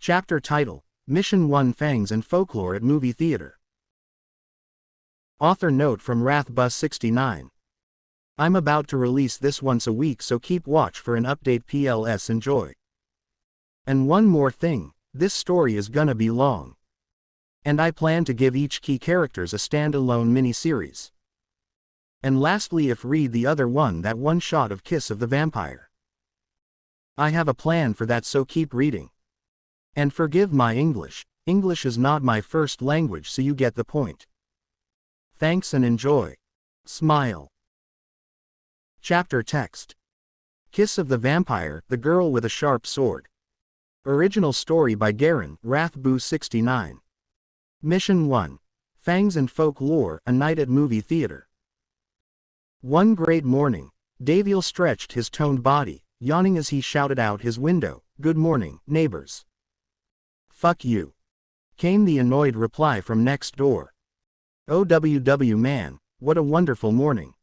Chapter title: Mission 1 Fangs and Folklore at Movie Theater. Author note from Wrathbus69. I'm about to release this once a week, so keep watch for an update. PLS enjoy. And one more thing, this story is gonna be long. And I plan to give each key characters a standalone mini-series. And lastly, if read the other one, that one shot of Kiss of the Vampire. I have a plan for that, so keep reading. And forgive my English is not my first language, so you get the point. Thanks and enjoy. Smile. Chapter text: Kiss of the Vampire, The Girl with a Sharp Sword. Original story by Garen, Wrathboo69. Mission 1. Fangs and Folklore, A Night at Movie Theater. One great morning, Daviel stretched his toned body, yawning as he shouted out his window, "Good morning, neighbors." "Fuck you," came the annoyed reply from next door. "OWW man, what a wonderful morning."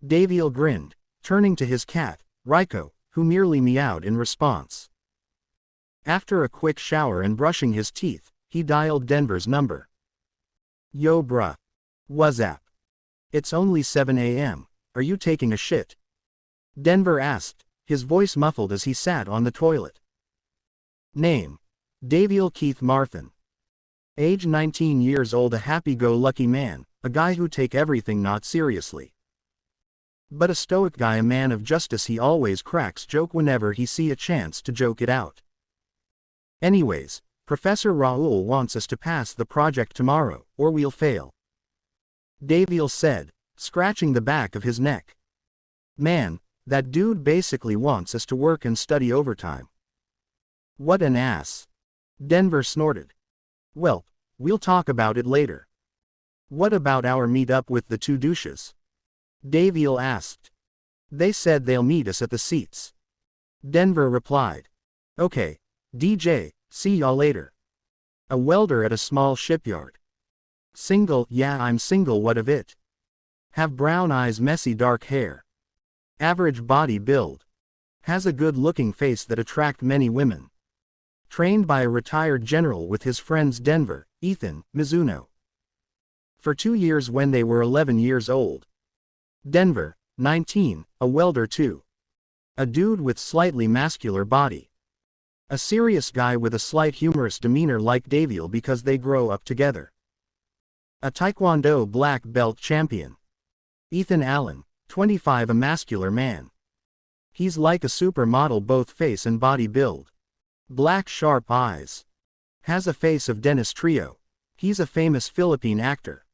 Daviel grinned, turning to his cat, Ryko, who merely meowed in response. After a quick shower and brushing his teeth, he dialed Denver's number. "Yo bruh. Whazzap? It's only 7 a.m. Are you taking a shit?" Denver asked, his voice muffled as he sat on the toilet. Name: Daviel Keith Marthin. Age 19 years old, a happy-go-lucky man, a guy who take everything not seriously. But a stoic guy, a man of justice. He always cracks joke whenever he see a chance to joke it out. "Anyways, Professor Raoul wants us to pass the project tomorrow, or we'll fail," Daviel said, scratching the back of his neck. "Man, that dude basically wants us to work and study overtime." "What an ass," Denver snorted. "Well, we'll talk about it later." "What about our meet-up with the two douches?" Daviel asked. "They said they'll meet us at the seats," Denver replied. "Okay, DJ, see y'all later." A welder at a small shipyard. Single? Yeah, I'm single. What of it? Have brown eyes, messy dark hair. Average body build. Has a good-looking face that attract many women. Trained by a retired general with his friends Denver, Ethan, Mizuno. For 2 years when they were 11 years old. Denver, 19, a welder too. A dude with slightly muscular body. A serious guy with a slight humorous demeanor like Daviel because they grow up together. A Taekwondo black belt champion. Ethan Allen, 25, a muscular man. He's like a supermodel, both face and body build. Black sharp eyes. Has a face of Dennis Trio. He's a famous Philippine actor.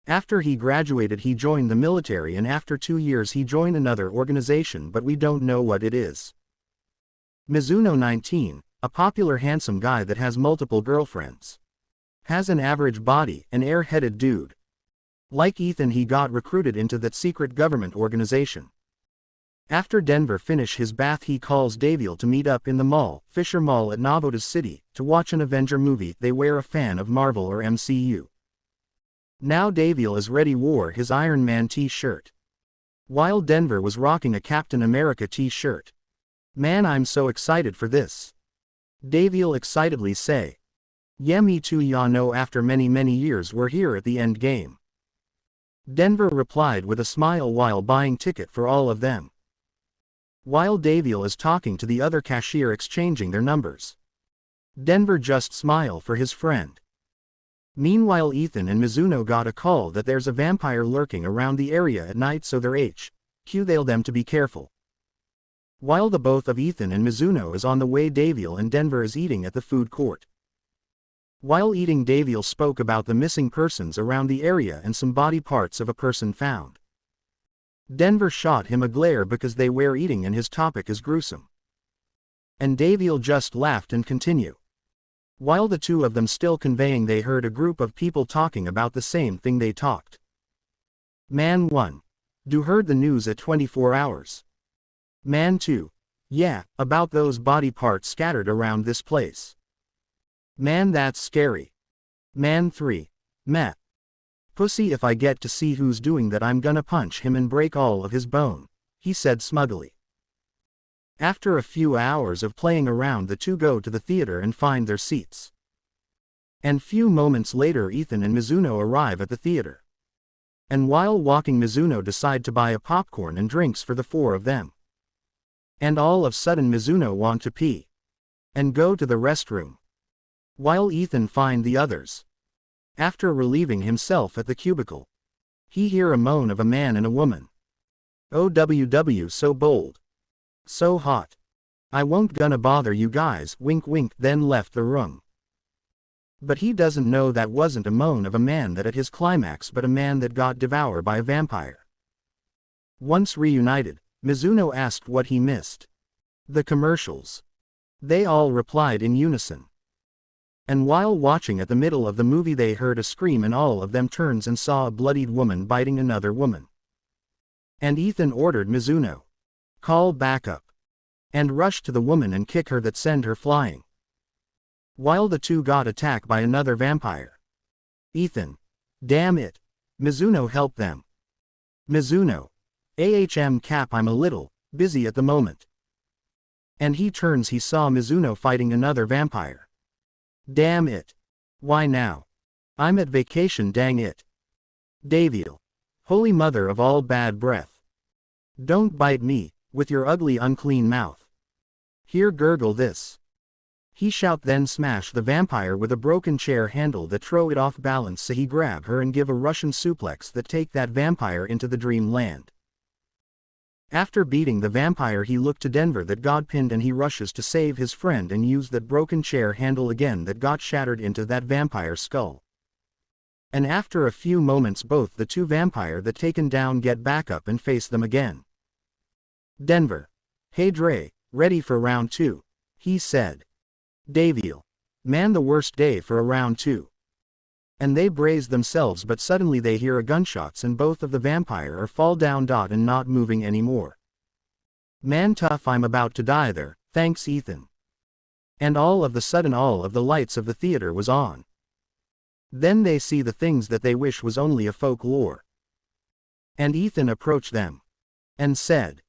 After he graduated he joined the military, and after 2 years he joined another organization, but we don't know what it is. Mizuno, 19, a popular handsome guy that has multiple girlfriends. Has an average body, an air-headed dude. Like Ethan, he got recruited into that secret government organization. After Denver finished his bath he calls Daviel to meet up in the mall, Fisher Mall at Navotas City, to watch an Avenger movie. They were a fan of Marvel or MCU. Now Daviel is ready, wore his Iron Man t-shirt. While Denver was rocking a Captain America t-shirt. "Man, I'm so excited for this," Daviel excitedly say. "Yeah, me too, ya know, after many years we're here at the end game," Denver replied with a smile while buying ticket for all of them. While Daviel is talking to the other cashier exchanging their numbers. Denver just smile for his friend. Meanwhile, Ethan and Mizuno got a call that there's a vampire lurking around the area at night, so they're HQ them to be careful. While the both of Ethan and Mizuno is on the way, Daviel and Denver is eating at the food court. While eating, Daviel spoke about the missing persons around the area and some body parts of a person found. Denver shot him a glare because they were eating and his topic is gruesome. And Daviel just laughed and continued. While the two of them still conveying, they heard a group of people talking about the same thing they talked. "Man 1. Do heard the news at 24 hours. Man 2. Yeah, about those body parts scattered around this place. Man, that's scary. Man 3. Meh. Pussy, if I get to see who's doing that I'm gonna punch him and break all of his bone," he said smugly. After a few hours of playing around, the two go to the theater and find their seats. And few moments later, Ethan and Mizuno arrive at the theater. And while walking, Mizuno decide to buy a popcorn and drinks for the four of them. And all of a sudden Mizuno want to pee. And go to the restroom. While Ethan find the others. After relieving himself at the cubicle. He hear a moan of a man and a woman. OWW, so bold. So hot. I won't gonna bother you guys, wink wink, then left the room. But he doesn't know that wasn't a moan of a man that at his climax, but a man that got devoured by a vampire. Once reunited, Mizuno asked what he missed. The commercials. They all replied in unison. And while watching, at the middle of the movie, they heard a scream and all of them turns and saw a bloodied woman biting another woman. And Ethan ordered Mizuno, call backup. And rush to the woman and kick her that send her flying. While the two got attacked by another vampire. Ethan, damn it. Mizuno, help them. Mizuno, Cap, I'm a little busy at the moment. And he turns, he saw Mizuno fighting another vampire. Damn it. Why now? I'm at vacation, dang it. Daviel, holy mother of all bad breath. Don't bite me, with your ugly unclean mouth. Here, gurgle this. He shout, then smash the vampire with a broken chair handle that throw it off balance, so he grab her and give a Russian suplex that take that vampire into the dream land. After beating the vampire, he looked to Denver that got pinned and he rushes to save his friend and use that broken chair handle again that got shattered into that vampire skull. And after a few moments, both the two vampire that taken down get back up and face them again. Denver, hey Dre, ready for round 2, he said. Daviel, man, the worst day for a round 2. And they brace themselves, but suddenly they hear a gunshots and both of the vampire are fall down and not moving anymore. Man, tough, I'm about to die there, thanks Ethan. And all of the sudden all of the lights of the theater was on. Then they see the things that they wish was only a folklore. And Ethan approached them. And said,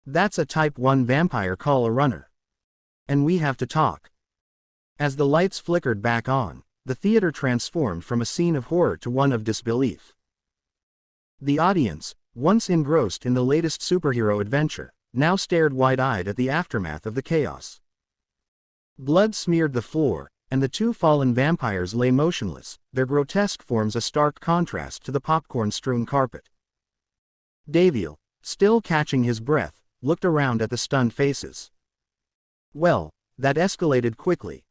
that's a type 1 vampire, call a runner. And we have to talk. As the lights flickered back on, the theater transformed from a scene of horror to one of disbelief. The audience, once engrossed in the latest superhero adventure, now stared wide-eyed at the aftermath of the chaos. Blood smeared the floor, and the two fallen vampires lay motionless, their grotesque forms a stark contrast to the popcorn-strewn carpet. Daviel, still catching his breath, looked around at the stunned faces. Well, that escalated quickly.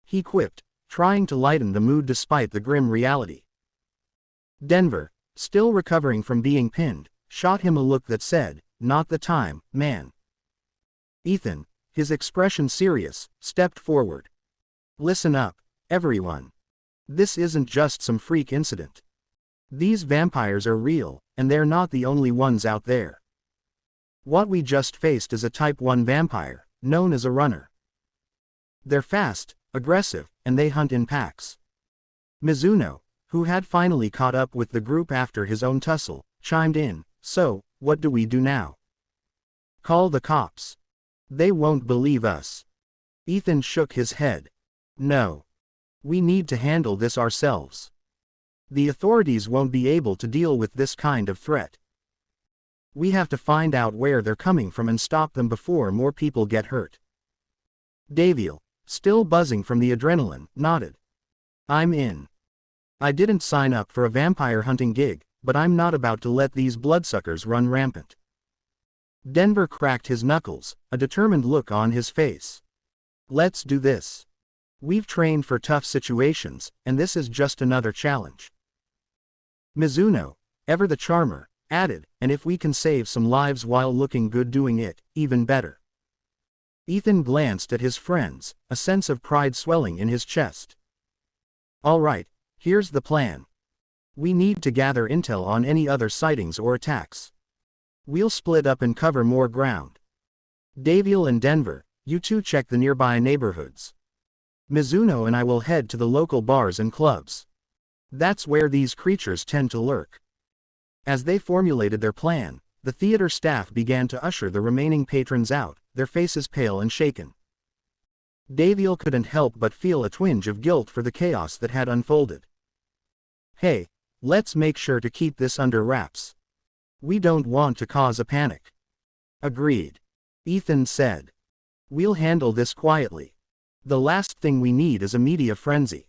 He quipped, trying to lighten the mood despite the grim reality. Denver, still recovering from being pinned, shot him a look that said, not the time, man. Ethan, his expression serious, stepped forward. Listen up, everyone. This isn't just some freak incident. These vampires are real, and they're not the only ones out there. What we just faced is a type 1 vampire, known as a runner. They're fast, aggressive, and they hunt in packs. Mizuno, who had finally caught up with the group after his own tussle, chimed in, so, what do we do now? Call the cops. They won't believe us. Ethan shook his head. No. We need to handle this ourselves. The authorities won't be able to deal with this kind of threat. We have to find out where they're coming from and stop them before more people get hurt. Daviel, still buzzing from the adrenaline, nodded. I'm in. I didn't sign up for a vampire hunting gig, but I'm not about to let these bloodsuckers run rampant. Denver cracked his knuckles, a determined look on his face. Let's do this. We've trained for tough situations, and this is just another challenge. Mizuno, ever the charmer, added, and if we can save some lives while looking good doing it, even better. Ethan glanced at his friends, a sense of pride swelling in his chest. All right, here's the plan. We need to gather intel on any other sightings or attacks. We'll split up and cover more ground. Daviel and Denver, you two check the nearby neighborhoods. Mizuno and I will head to the local bars and clubs. That's where these creatures tend to lurk. As they formulated their plan, the theater staff began to usher the remaining patrons out, their faces pale and shaken. Daviel couldn't help but feel a twinge of guilt for the chaos that had unfolded. "Hey, let's make sure to keep this under wraps. We don't want to cause a panic." "Agreed," Ethan said. "We'll handle this quietly. The last thing we need is a media frenzy."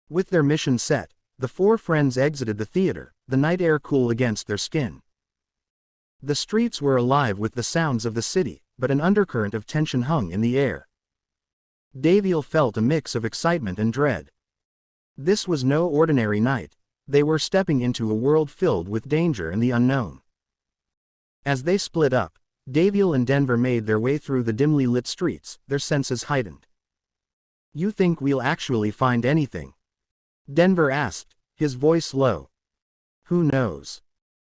With their mission set, the four friends exited the theater, the night air cool against their skin. The streets were alive with the sounds of the city, but an undercurrent of tension hung in the air. Daviel felt a mix of excitement and dread. This was no ordinary night. They were stepping into a world filled with danger and the unknown. As they split up, Daviel and Denver made their way through the dimly lit streets, their senses heightened. "You think we'll actually find anything?" Denver asked, his voice low. "Who knows?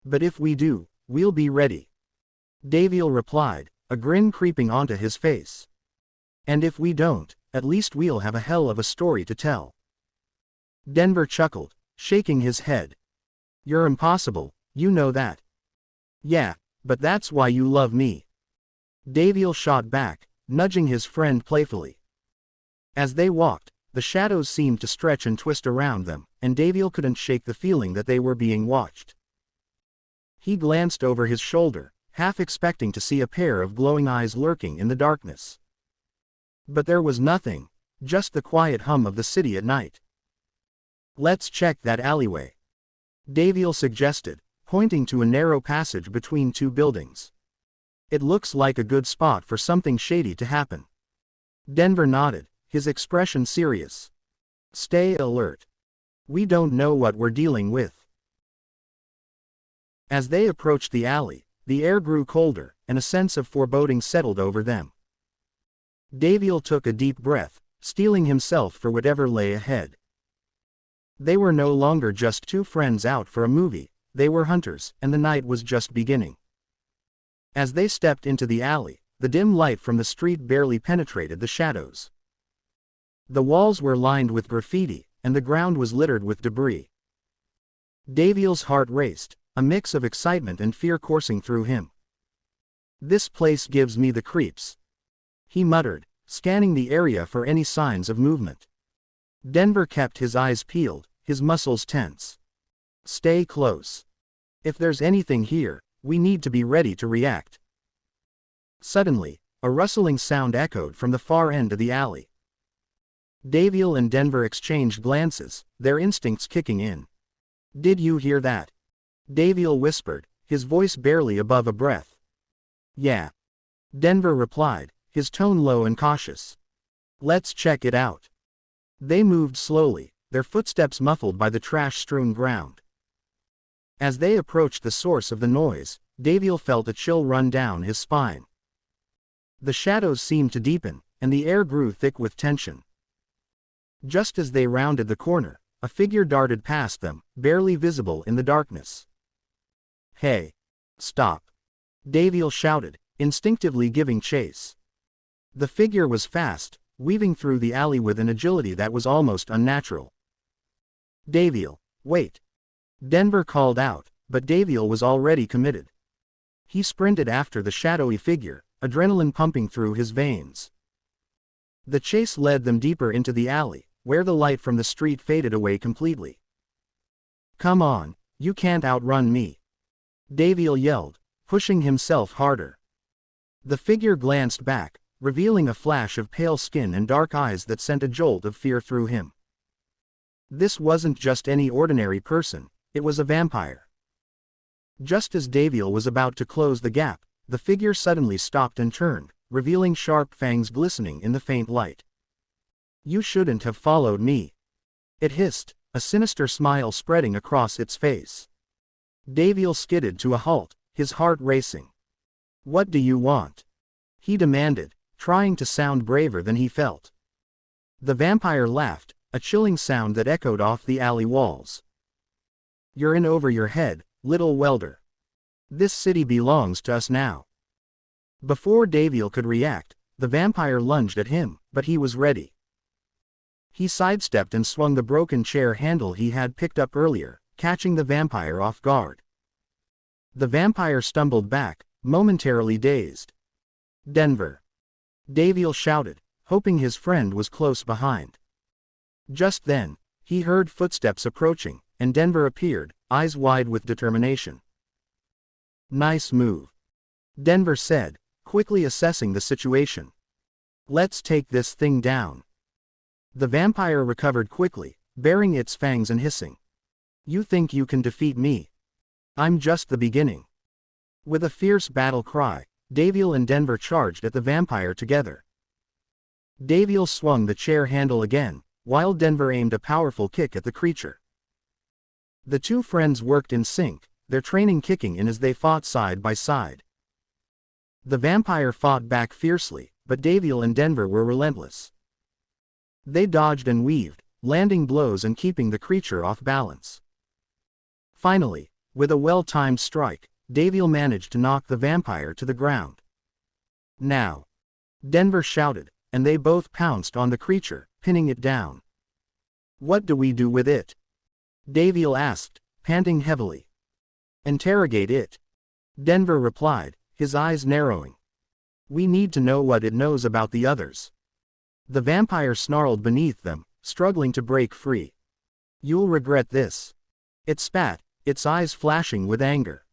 But if we do, we'll be ready," Daviel replied, a grin creeping onto his face. "And if we don't, at least we'll have a hell of a story to tell." Denver chuckled, shaking his head. "You're impossible, you know that." "Yeah, but that's why you love me," Daviel shot back, nudging his friend playfully. As they walked, the shadows seemed to stretch and twist around them, and Daviel couldn't shake the feeling that they were being watched. He glanced over his shoulder, half expecting to see a pair of glowing eyes lurking in the darkness. But there was nothing, just the quiet hum of the city at night. "Let's check that alleyway," Daviel suggested, pointing to a narrow passage between two buildings. "It looks like a good spot for something shady to happen." Denver nodded, his expression serious. "Stay alert. We don't know what we're dealing with." As they approached the alley, the air grew colder, and a sense of foreboding settled over them. Daviel took a deep breath, steeling himself for whatever lay ahead. They were no longer just two friends out for a movie, they were hunters, and the night was just beginning. As they stepped into the alley, the dim light from the street barely penetrated the shadows. The walls were lined with graffiti, and the ground was littered with debris. Daviel's heart raced, a mix of excitement and fear coursing through him. "This place gives me the creeps," he muttered, scanning the area for any signs of movement. Denver kept his eyes peeled, his muscles tense. "Stay close. If there's anything here, we need to be ready to react." Suddenly, a rustling sound echoed from the far end of the alley. Daviel and Denver exchanged glances, their instincts kicking in. "Did you hear that?" Daviel whispered, his voice barely above a breath. "Yeah," Denver replied, his tone low and cautious. "Let's check it out." They moved slowly, their footsteps muffled by the trash-strewn ground. As they approached the source of the noise, Daviel felt a chill run down his spine. The shadows seemed to deepen, and the air grew thick with tension. Just as they rounded the corner, a figure darted past them, barely visible in the darkness. "Hey! Stop!" Daviel shouted, instinctively giving chase. The figure was fast, weaving through the alley with an agility that was almost unnatural. "Daviel, wait!" Denver called out, but Daviel was already committed. He sprinted after the shadowy figure, adrenaline pumping through his veins. The chase led them deeper into the alley, where the light from the street faded away completely. "Come on, you can't outrun me!" Daviel yelled, pushing himself harder. The figure glanced back, revealing a flash of pale skin and dark eyes that sent a jolt of fear through him. This wasn't just any ordinary person, it was a vampire. Just as Daviel was about to close the gap, the figure suddenly stopped and turned, revealing sharp fangs glistening in the faint light. "You shouldn't have followed me," it hissed, a sinister smile spreading across its face. Daviel skidded to a halt, his heart racing. "What do you want?" he demanded, trying to sound braver than he felt. The vampire laughed, a chilling sound that echoed off the alley walls. "You're in over your head, little welder. This city belongs to us now." Before Daviel could react, the vampire lunged at him, but he was ready. He sidestepped and swung the broken chair handle he had picked up earlier, catching the vampire off guard. The vampire stumbled back, momentarily dazed. Denver! Daviel shouted, hoping his friend was close behind. Just then, he heard footsteps approaching, and Denver appeared, eyes wide with determination. Nice move. Denver said, quickly assessing the situation. Let's take this thing down. The vampire recovered quickly, baring its fangs and hissing. You think you can defeat me? I'm just the beginning. With a fierce battle cry, Daviel and Denver charged at the vampire together. Daviel swung the chair handle again, while Denver aimed a powerful kick at the creature. The two friends worked in sync, their training kicking in as they fought side by side. The vampire fought back fiercely, but Daviel and Denver were relentless. They dodged and weaved, landing blows and keeping the creature off balance. Finally, with a well-timed strike, Daviel managed to knock the vampire to the ground. Now! Denver shouted, and they both pounced on the creature, pinning it down. What do we do with it? Daviel asked, panting heavily. Interrogate it. Denver replied, his eyes narrowing. We need to know what it knows about the others. The vampire snarled beneath them, struggling to break free. You'll regret this. It spat, its eyes flashing with anger.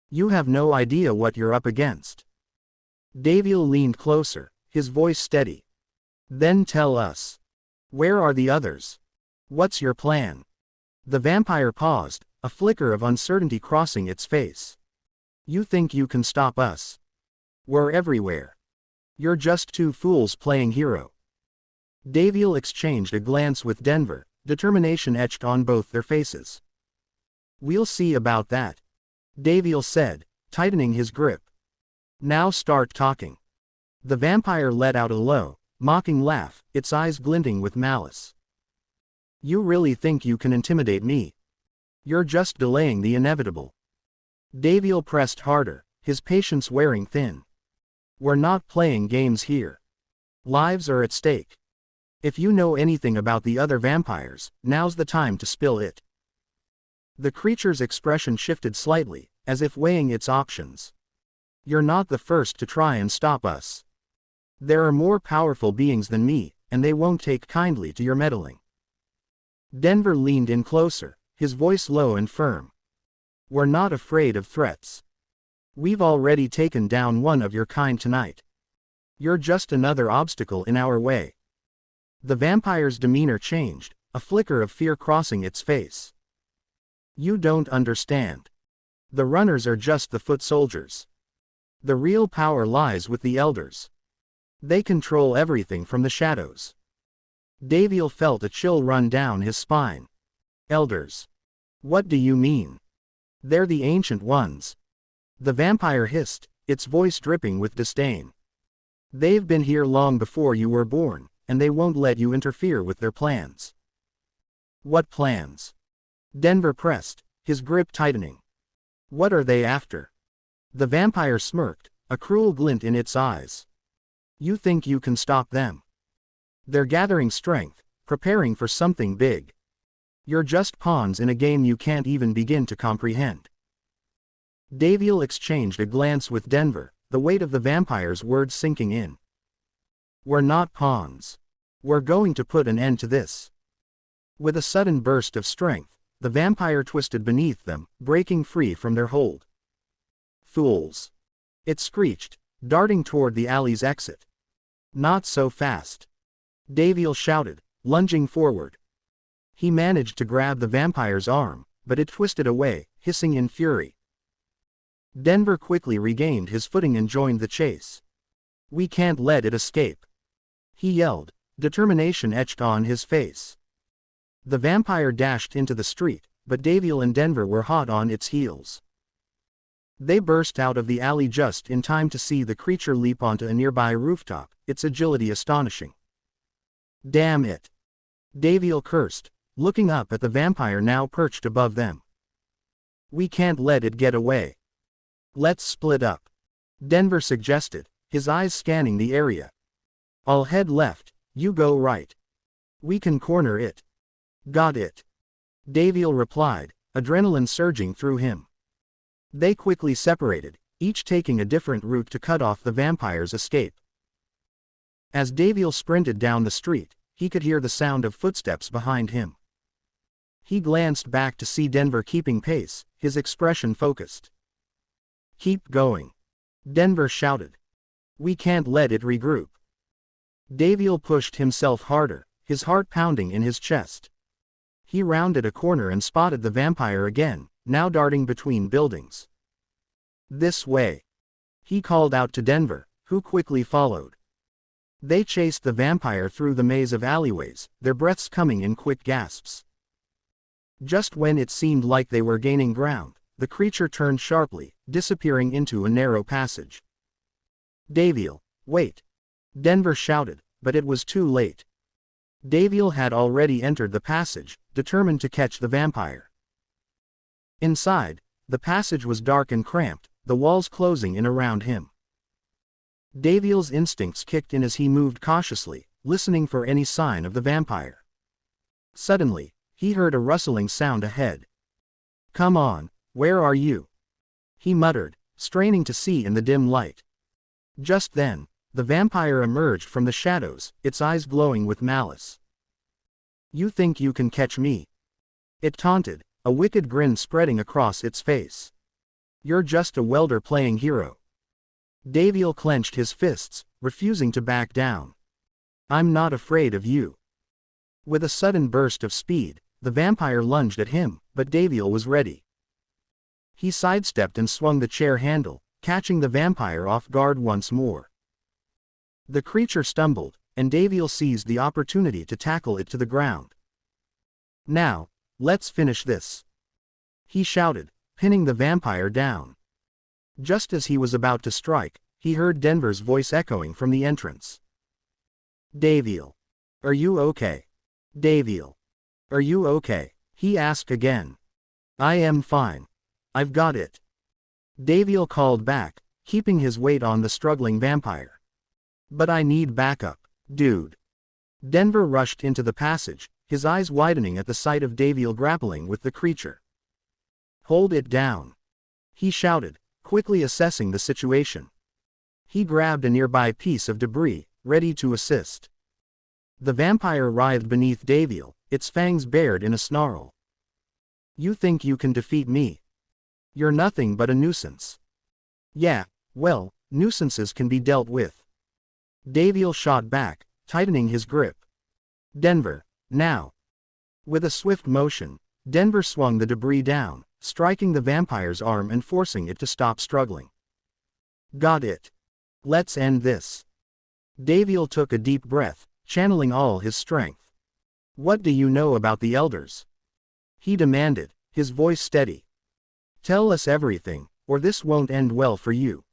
You have no idea what you're up against. Daviel leaned closer, his voice steady. Then tell us. Where are the others? What's your plan? The vampire paused, a flicker of uncertainty crossing its face. You think you can stop us? We're everywhere. You're just two fools playing hero. Daviel exchanged a glance with Denver, determination etched on both their faces. We'll see about that. Daviel said, tightening his grip. Now start talking. The vampire let out a low, mocking laugh, its eyes glinting with malice. You really think you can intimidate me? You're just delaying the inevitable. Daviel pressed harder, his patience wearing thin. We're not playing games here. Lives are at stake. If you know anything about the other vampires, now's the time to spill it. The creature's expression shifted slightly, as if weighing its options. You're not the first to try and stop us. There are more powerful beings than me, and they won't take kindly to your meddling. Denver leaned in closer, his voice low and firm. We're not afraid of threats. We've already taken down one of your kind tonight. You're just another obstacle in our way. The vampire's demeanor changed, a flicker of fear crossing its face. You don't understand. The runners are just the foot soldiers. The real power lies with the elders. They control everything from the shadows. Daviel felt a chill run down his spine. Elders. What do you mean? They're the ancient ones. The vampire hissed, its voice dripping with disdain. They've been here long before you were born, and they won't let you interfere with their plans. What plans? Denver pressed, his grip tightening. What are they after? The vampire smirked, a cruel glint in its eyes. You think you can stop them? They're gathering strength, preparing for something big. You're just pawns in a game you can't even begin to comprehend. Daviel exchanged a glance with Denver, the weight of the vampire's words sinking in. We're not pawns. We're going to put an end to this. With a sudden burst of strength, the vampire twisted beneath them, breaking free from their hold. Fools! It screeched, darting toward the alley's exit. Not so fast! Daviel shouted, lunging forward. He managed to grab the vampire's arm, but it twisted away, hissing in fury. Denver quickly regained his footing and joined the chase. We can't let it escape. He yelled, determination etched on his face. The vampire dashed into the street, but Daviel and Denver were hot on its heels. They burst out of the alley just in time to see the creature leap onto a nearby rooftop, its agility astonishing. Damn it! Daviel cursed, looking up at the vampire now perched above them. We can't let it get away. Let's split up. Denver suggested, his eyes scanning the area. I'll head left, you go right. We can corner it. Got it. Daviel replied, adrenaline surging through him. They quickly separated, each taking a different route to cut off the vampire's escape. As Davil sprinted down the street, he could hear the sound of footsteps behind him. He glanced back to see Denver keeping pace, his expression focused. "Keep going," Denver shouted. "We can't let it regroup." Davil pushed himself harder, his heart pounding in his chest. He rounded a corner and spotted the vampire again, now darting between buildings. "This way," he called out to Denver, who quickly followed. They chased the vampire through the maze of alleyways, their breaths coming in quick gasps. Just when it seemed like they were gaining ground, the creature turned sharply, disappearing into a narrow passage. "Davil, wait!" Denver shouted, but it was too late. Davil had already entered the passage, determined to catch the vampire. Inside, the passage was dark and cramped, the walls closing in around him. Davil's instincts kicked in as he moved cautiously, listening for any sign of the vampire. Suddenly, he heard a rustling sound ahead. "Come on, where are you?" he muttered, straining to see in the dim light. Just then, the vampire emerged from the shadows, its eyes glowing with malice. "You think you can catch me?" it taunted, a wicked grin spreading across its face. "You're just a welder playing hero." Davil clenched his fists, refusing to back down. "I'm not afraid of you." With a sudden burst of speed, the vampire lunged at him, but Davil was ready. He sidestepped and swung the chair handle, catching the vampire off guard once more. The creature stumbled, and Davil seized the opportunity to tackle it to the ground. "Now, let's finish this," he shouted, pinning the vampire down. Just as he was about to strike, he heard Denver's voice echoing from the entrance. "Davil, are you okay? Davil, are you okay?" he asked again. "I am fine. I've got it," Davil called back, keeping his weight on the struggling vampire. "But I need backup, dude." Denver rushed into the passage, his eyes widening at the sight of Davil grappling with the creature. "Hold it down," he shouted, quickly assessing the situation. He grabbed a nearby piece of debris, ready to assist. The vampire writhed beneath Davil, its fangs bared in a snarl. "You think you can defeat me? You're nothing but a nuisance." "Yeah, well, nuisances can be dealt with." Davil shot back, tightening his grip. "Denver, now." With a swift motion, Denver swung the debris down, striking the vampire's arm and forcing it to stop struggling. "Got it. Let's end this." Davil took a deep breath, channeling all his strength. "What do you know about the elders?" he demanded, his voice steady. "Tell us everything, or this won't end well for you."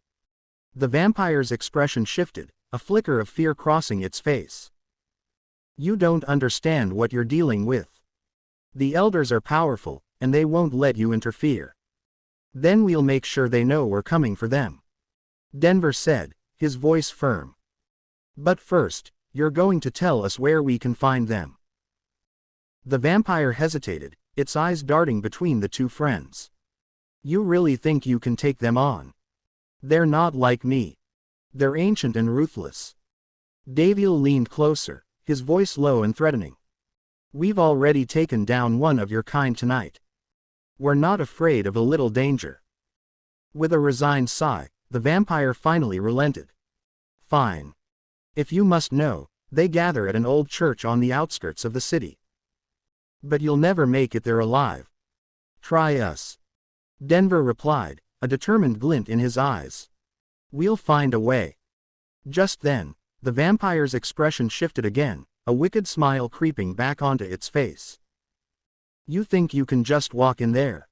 The vampire's expression shifted, a flicker of fear crossing its face. "You don't understand what you're dealing with. The elders are powerful, and they won't let you interfere. Then we'll make sure they know we're coming for them," Denver said, his voice firm. "But first, you're going to tell us where we can find them." The vampire hesitated, its eyes darting between the two friends. "You really think you can take them on? They're not like me. They're ancient and ruthless." Davil leaned closer, his voice low and threatening. "We've already taken down one of your kind tonight. We're not afraid of a little danger." With a resigned sigh, the vampire finally relented. "Fine. If you must know, they gather at an old church on the outskirts of the city. But you'll never make it there alive. Try us." Denver replied, a determined glint in his eyes. "We'll find a way." Just then, the vampire's expression shifted again, a wicked smile creeping back onto its face. "You think you can just walk in there?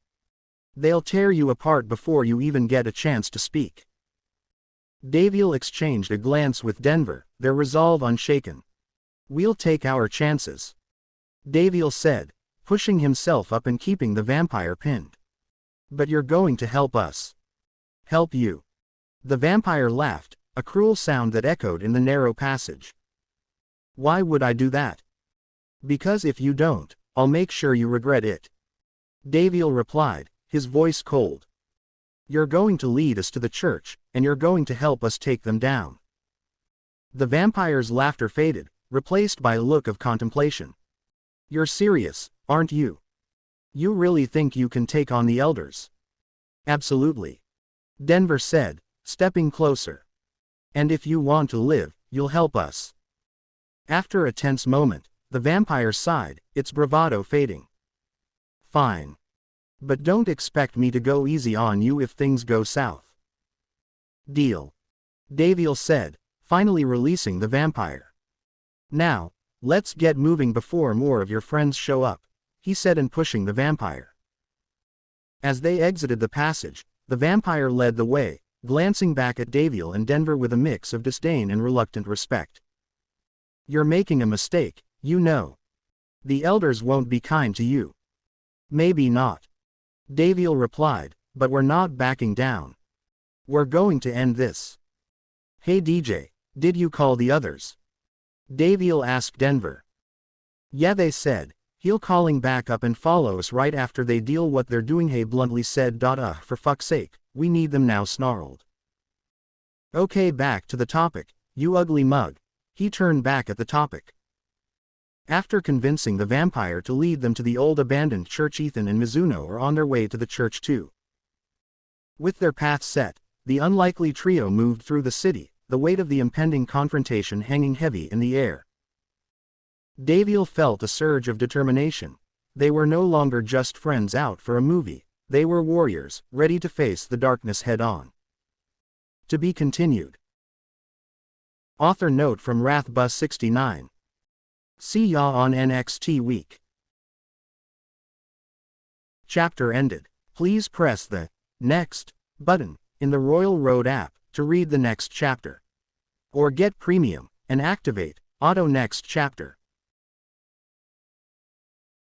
They'll tear you apart before you even get a chance to speak." Davil exchanged a glance with Denver, their resolve unshaken. "We'll take our chances," Davil said, pushing himself up and keeping the vampire pinned. "But you're going to help us." "Help you?" The vampire laughed, a cruel sound that echoed in the narrow passage. "Why would I do that?" "Because if you don't, I'll make sure you regret it," Davil replied, his voice cold. You're going to lead us to the church, and you're going to help us take them down. The vampire's laughter faded, replaced by a look of contemplation. You're serious, aren't you? You really think you can take on the elders? Absolutely. Denver said, stepping closer. And if you want to live, you'll help us. After a tense moment, the vampire sighed, its bravado fading. Fine. But don't expect me to go easy on you if things go south. Deal. Daviel said, finally releasing the vampire. Now, let's get moving before more of your friends show up, he said, and pushing the vampire. As they exited the passage, the vampire led the way, glancing back at Daviel and Denver with a mix of disdain and reluctant respect. You're making a mistake, you know. The elders won't be kind to you. Maybe not. Daviel replied, but we're not backing down. We're going to end this. Hey DJ, did you call the others? Daviel asked Denver. Yeah, they said, he'll calling back up and follow us right after they deal what they're doing. Hey bluntly said. For fuck's sake, we need them now, snarled. Okay, back to the topic, you ugly mug. He turned back at the topic. After convincing the vampire to lead them to the old abandoned church, Ethan and Mizuno are on their way to the church too. With their path set, the unlikely trio moved through the city, the weight of the impending confrontation hanging heavy in the air. Daviel felt a surge of determination. They were no longer just friends out for a movie, they were warriors, ready to face the darkness head-on. To be continued. Author note from Wrathbus69. See ya on NXT week. Chapter ended. Please press the next button in the Royal Road app to read the next chapter. Or get premium and activate auto next chapter.